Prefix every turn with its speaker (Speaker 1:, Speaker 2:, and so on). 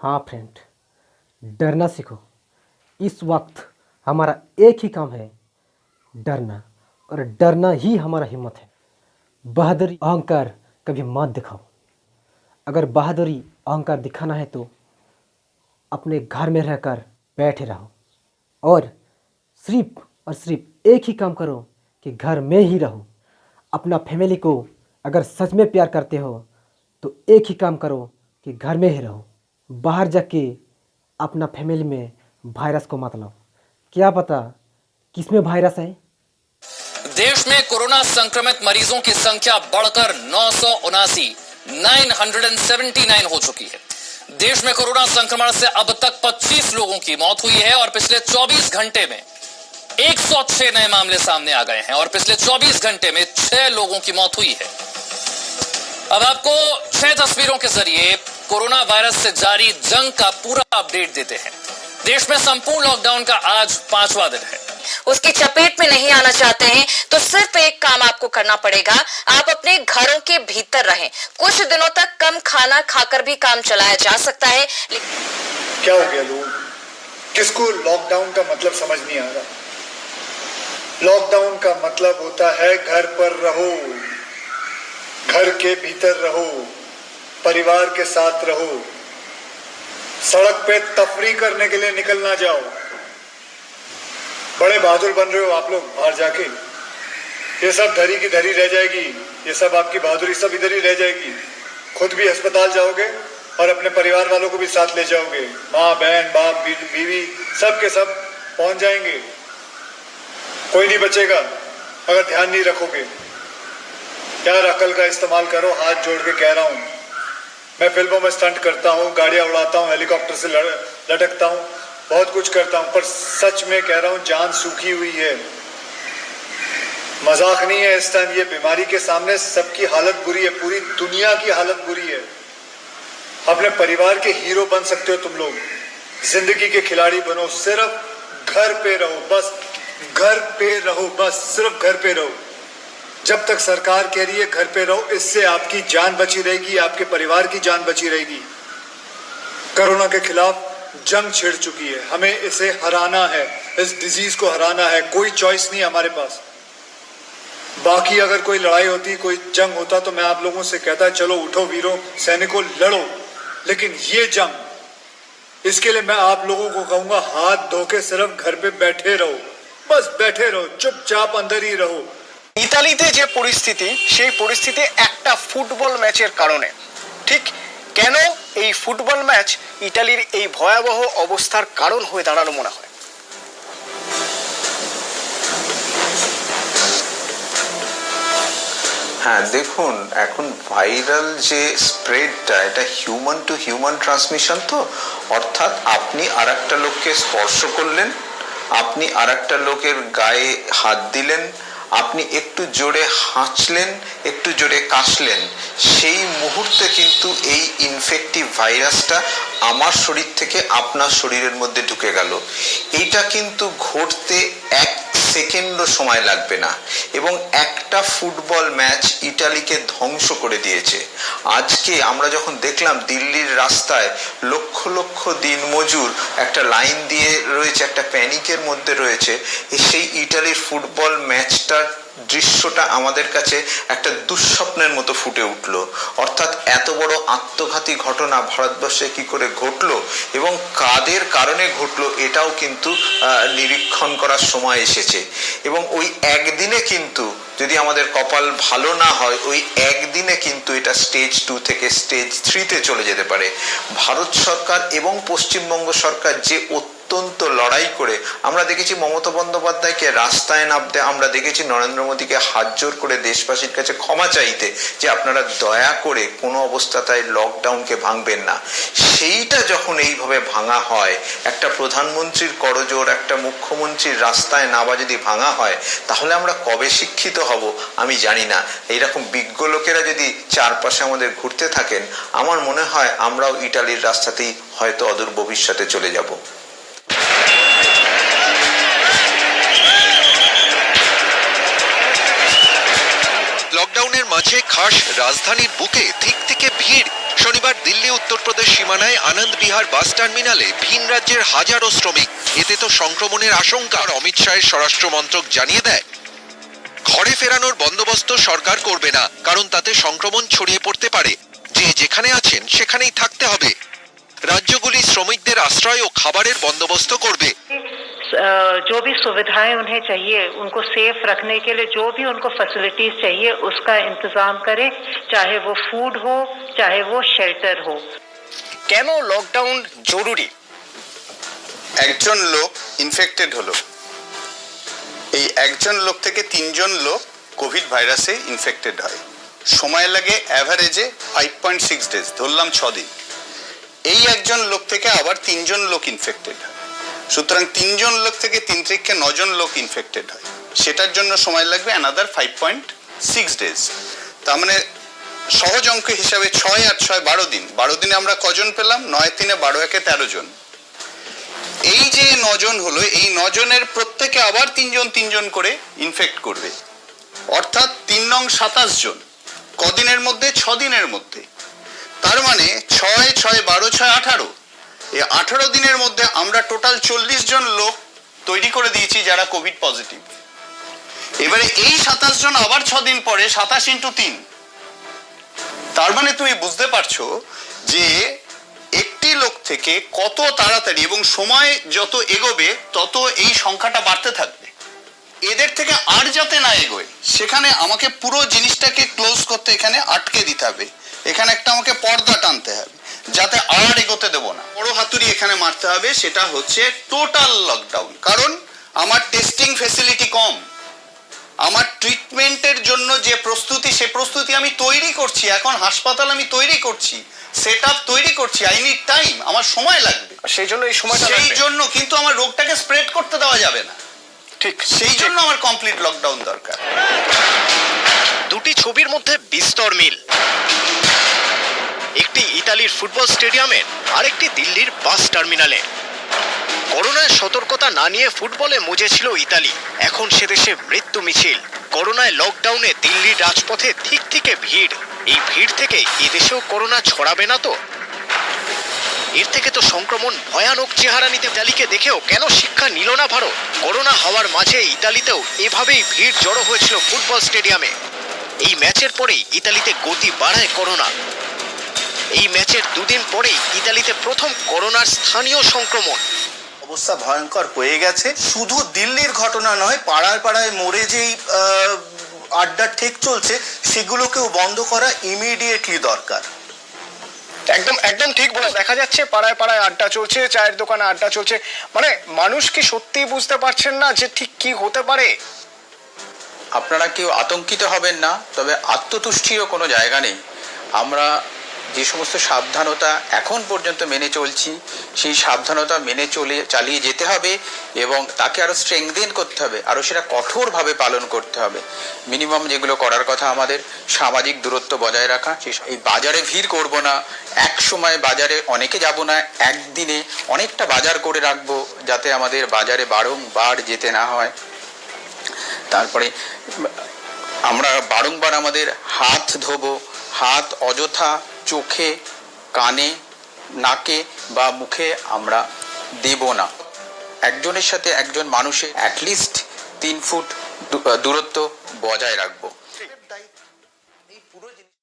Speaker 1: हाँ फ्रेंड, डरना सीखो। इस वक्त हमारा एक ही काम है, डरना। और डरना ही हमारा हिम्मत है। बहादुरी अहंकार कभी मत दिखाओ। अगर बहादुरी अहंकार दिखाना है तो अपने घर में रहकर बैठे रहो और सिर्फ एक ही काम करो कि घर में ही रहो। अपना फैमिली को अगर सच में प्यार करते हो तो एक ही काम करो कि घर में ही रहो। बाहर जाके अपना फैमिली में वायरस को मत लाओ। क्या पता किसमें वायरस है।
Speaker 2: देश में कोरोना संक्रमित मरीजों की संख्या बढ़कर 979 हो चुकी है। देश में कोरोना संक्रमण से अब तक 25 लोगों की मौत हुई है और पिछले 24 घंटे में 106 नए मामले सामने आ गए हैं और पिछले 24 घंटे में 6 लोगों की मौत हुई है। अब आपको 6 तस्वीरों के जरिए कोरोना वायरस से जारी जंग का पूरा अपडेट देते हैं। देश में संपूर्ण लॉकडाउन का आज 5वां दिन है।
Speaker 3: उसकी चपेट में नहीं आना चाहते हैं तो सिर्फ एक काम आपको करना पड़ेगा, आप अपने घरों के भीतर रहें। कुछ दिनों तक कम खाना खाकर भी काम चलाया जा सकता है।
Speaker 4: क्या हो गया लोग, किसको लॉकडाउन का मतलब समझ नहीं आ रहा। लॉकडाउन का मतलब होता है घर पर रहो, घर के भीतर रहो, परिवार के साथ रहो, सड़क पे तफरी करने के लिए निकल ना जाओ। बड़े बहादुर बन रहे हो आप लोग बाहर जाके, ये सब धरी की धरी रह जाएगी। ये सब आपकी बहादुरी सब इधर ही रह जाएगी। खुद भी अस्पताल जाओगे और अपने परिवार वालों को भी साथ ले जाओगे। माँ बहन बाप बीवी सब के सब पहुंच जाएंगे। कोई नहीं बचेगा अगर ध्यान नहीं रखोगे। यार अकल का इस्तेमाल करो, हाथ जोड़ के कह रहा हूँ। मैं फिल्मों में स्टंट करता हूँ, गाड़ियाँ उड़ाता हूँ, हेलीकॉप्टर से लटकता हूँ, बहुत कुछ करता हूँ, पर सच में कह रहा हूँ जान सूखी हुई है। मजाक नहीं है। इस टाइम ये बीमारी के सामने सबकी हालत बुरी है, पूरी दुनिया की हालत बुरी है। अपने परिवार के हीरो बन सकते हो तुम लोग, जिंदगी के खिलाड़ी बनो। सिर्फ घर पे रहो, बस घर पे रहो, बस सिर्फ घर पे रहो। जब तक सरकार कह रही है घर पे रहो, इससे आपकी जान बची रहेगी, आपके परिवार की जान बची रहेगी। कोरोना के खिलाफ जंग छिड़ चुकी है, हमें इसे हराना है, इस डिजीज को हराना है। कोई चॉइस नहीं हमारे पास। बाकी अगर कोई लड़ाई होती, कोई जंग होता तो मैं आप लोगों से कहता चलो उठो वीरों, सैनिकों लड़ो। लेकिन ये जंग, इसके लिए मैं आप लोगों को कहूंगा हाथ धो के सिर्फ घर पे बैठे रहो, बस बैठे रहो, चुपचाप अंदर ही रहो।
Speaker 5: ইতালিতে যে পরিস্থিতি, সেই পরিস্থিতি একটা ফুটবল ম্যাচের কারণে। ঠিক কেন এই ফুটবল ম্যাচ ইতালির এই ভয়াবহ অবস্থার কারণ হয়ে দাঁড়ানো মনে হয়?
Speaker 6: হ্যাঁ দেখুন, এখন ভাইরাল যে স্প্রেডটা, এটা হিউম্যান টু হিউম্যান ট্রান্সমিশন। তো অর্থাৎ আপনি আর একটা লোককে স্পর্শ করলেন, আপনি আর একটা লোকের গায়ে হাত দিলেন, আপনি একটু জোরে হাঁচলেন, একটু জোরে কাশলেন, সেই মুহূর্তে কিন্তু এই ইনফেক্টিভ ভাইরাসটা আমার শরীর থেকে আপনার শরীরের মধ্যে ঢুকে গেল। এইটা কিন্তু ঘটতে 1 সেকেন্ডও সময় লাগবে না এবং একটা ফুটবল ম্যাচ ইটালিকে ধ্বংস করে দিয়েছে। আজকে আমরা যখন দেখলাম দিল্লির রাস্তায় লক্ষ লক্ষ দিনমজুর একটা লাইন দিয়ে রয়েছে, একটা প্যানিকের মধ্যে রয়েছে, সেই ইটালির ফুটবল ম্যাচটার দৃশ্যটা আমাদের কাছে একটা দুঃস্বপ্নের মতো ফুটে উঠলো। অর্থাৎ এত বড় আত্মঘাতী ঘটনা ভারতবর্ষে কি করে ঘটলো এবং কাদের কারণে ঘটলো, এটাও কিন্তু নিরীক্ষণ করার সময় এসেছে। এবং ওই একদিনে কিন্তু যদি আমাদের কপাল ভালো না হয়, ওই একদিনে কিন্তু এটা স্টেজ 2 থেকে স্টেজ 3-তে চলে যেতে পারে। ভারত সরকার এবং পশ্চিমবঙ্গ সরকার যে অত্যন্ত লড়াই করে, আমরা দেখেছি মমতা বন্দ্যোপাধ্যায়কে রাস্তায় নামতে, আমরা দেখেছি নরেন্দ্র মোদীকে হাত জোর করে দেশবাসীর কাছে ক্ষমা চাইতে যে আপনারা দয়া করে কোনো অবস্থায় লকডাউনকে ভাঙবেন না। সেইটা যখন এইভাবে ভাঙা হয়, একটা প্রধানমন্ত্রীর করজোড়, একটা মুখ্যমন্ত্রীর রাস্তায় নামা যদি ভাঙা হয়, তাহলে আমরা কবে শিক্ষিত হব আমি জানি না। এইরকম বিজ্ঞ লোকেরা যদি চারপাশে আমাদের ঘুরতে থাকেন, আমার মনে হয় আমরাও ইটালির রাস্তাতেই হয়তো অদূর ভবিষ্যতে চলে যাব।
Speaker 7: লকডাউনের মাঝে খাস রাজধানীর বুকে ঠিক থেকে ভিড় শনিবার দিল্লি উত্তরপ্রদেশ সীমানায় আনন্দ বিহার বাস টার্মিনালে ভিন রাজ্যের হাজারো শ্রমিক। এতে তো সংক্রমণের আশঙ্কা। অমিত শাহের স্বরাষ্ট্র মন্ত্রক জানিয়ে দেয়, ঘরে ফেরানোর বন্দোবস্ত সরকার করবে না, কারণ তাতে সংক্রমণ ছড়িয়ে পড়তে পারে। যে যেখানে আছেন সেখানেই থাকতে হবে। রাজ্যগুলি শ্রমিকদের আশ্রয় ও খাবারের বন্দোবস্ত করবে।
Speaker 8: जो भी सुविधाएं उन्हें चाहिए, उनको सेफ रखने के लिए जो भी उनको फैसिलिटीज चाहिए उसका इंतजाम करें, चाहे वो फूड हो चाहे वो शेल्टर हो।
Speaker 5: কেন লকডাউন জরুরি?
Speaker 9: একজন লোক ইনফেক্টেড হলো, এই একজন লোক থেকে 3 জন লোক কোভিড ভাইরাসে ইনফেক্টেড হয়। সময় লাগে অ্যাভারেজে 5.6 ডেজ, ধরলাম 6 দিন। এই একজন লোক থেকে আবার 3 জন লোক ইনফেক্টেড হয়, সুতরাং 3 জন লোক থেকে 3 থেকে 9 জন লোক ইনফেক্টেড হয়। সেটার জন্য সময় লাগবে অ্যানাদার 5.6 ডেজ। তার মানে সহজ অঙ্ক হিসাবে 6 আর 6 12 দিন। 12 দিনে আমরা কজন পেলাম? 9 3 12 1 13 জন। এই যে 9 জন হলো, এই 9 জনের প্রত্যেকে আবার 3 জন করে ইনফেক্ট করবে, অর্থাৎ 3 নং 27 জন। কদিনের মধ্যে? 6 দিনের মধ্যে। তার মানে 6 6 12 6 18, এই 18 দিনের মধ্যে আমরা টোটাল 40 জন লোক তৈরি করে দিয়েছি যারা কোভিড পজিটিভ। এবারে এই 27 জন আবার 6 দিন পরে 27 × 3। তার মানে তুমি বুঝতে পারছো যে একটি লোক থেকে কত তাড়াতাড়ি, এবং সময় যত এগোবে তত এই সংখ্যাটা বাড়তে থাকবে। এদের থেকে আর যাতে না এগোয় সেখানে আমাকে পুরো জিনিসটাকে ক্লোজ করতে, এখানে আটকে দিতে হবে। এখানে একটা আমাকে পর্দা টানতে হবে যাতে আর এগোতে দেব না। বড় হাতুড়ি এখানে মারতে হবে, সেটা হচ্ছে টোটাল লকডাউন। কারণ আমার টেস্টিং ফেসিলিটি কম, আমার ট্রিটমেন্টের জন্য যে প্রস্তুতি, সে প্রস্তুতি আমি তৈরি করছি। এখন হাসপাতাল আমি তৈরি করছি, সেট আপ তৈরি করছি। আই নিড টাইম, আমার সময় লাগবে।
Speaker 5: সেই জন্য এই সময়টা
Speaker 9: সেই জন্য কিন্তু আমার রোগটাকে স্প্রেড করতে দেওয়া যাবে না।
Speaker 5: ঠিক
Speaker 9: সেই জন্য আমার কমপ্লিট লকডাউন দরকার।
Speaker 5: দুটি ছবির মধ্যে বিস্তর মিল। একটি ইতালির ফুটবল স্টেডিয়ামের, আরেকটি দিল্লির বাস টার্মিনালে। করোনায় সতর্কতা না নিয়ে ফুটবলে মজেছিল ইতালি, এখন সে দেশে মৃত্যু মিছিল। করোনায় লকডাউনে দিল্লির রাজপথে ঠিক থেকে ভিড়। এই ভিড় থেকে এদেশেও করোনা ছড়াবে না তো? এর থেকে তো সংক্রমণ ভয়ানক চেহারা নিতে। ইতালিকে দেখেও কেন শিক্ষা নিল না ভারত? করোনা হওয়ার মাঝে ইতালিতেও এভাবেই ভিড় জড়ো হয়েছিল ফুটবল স্টেডিয়ামে। এই ম্যাচের পরেই ইতালিতে গতি বাড়ায় করোনা। এই ম্যাচের 2 দিন পরেই ইতালিতে প্রথম করোনার স্থানীয় সংক্রমণ।
Speaker 9: অবস্থা ভয়ঙ্কর হয়ে গেছে। শুধু দিল্লির ঘটনা নয়, পাড়ায় পাড়ায় মোড়ে যেই আড্ডা ঠেক চলছে সেগুলোকেও বন্ধ করা ইমিডিয়েটলি দরকার।
Speaker 5: একদম একদম ঠিক বলে। দেখা যাচ্ছে পাড়ায় পাড়ায় আড্ডা চলছে, চায়ের দোকানে আড্ডা চলছে। মানে মানুষ কি সত্যিই বুঝতে পারছেন না যে ঠিক কি হতে পারে?
Speaker 6: আপনারা কেউ আতঙ্কিত হবেন না, তবে আত্মতুষ্টিরও কোনো জায়গা নেই। আমরা যে সমস্ত সাবধানতা এখন পর্যন্ত মেনে চলছি, সেই সাবধানতা মেনে চালিয়ে যেতে হবে এবং তাকে আরও স্ট্রেংথেন করতে হবে, আরও সেটা কঠোরভাবে পালন করতে হবে। মিনিমাম যেগুলো করার কথা আমাদের, সামাজিক দূরত্ব বজায় রাখা। এই বাজারে ভিড় করব না, এক সময় বাজারে অনেকে যাব না, একদিনে অনেকটা বাজার করে রাখবো যাতে আমাদের বাজারে বারংবার যেতে না হয়। তারপরে আমরা বারংবার আমাদের হাত ধোবো, হাত অযথা চোখে, কানে, নাকে বা মুখে আমরা দেব না। একজনের সাথে একজন মানুষের অ্যাটলিস্ট 3 ফুট দূরত্ব বজায় রাখবো।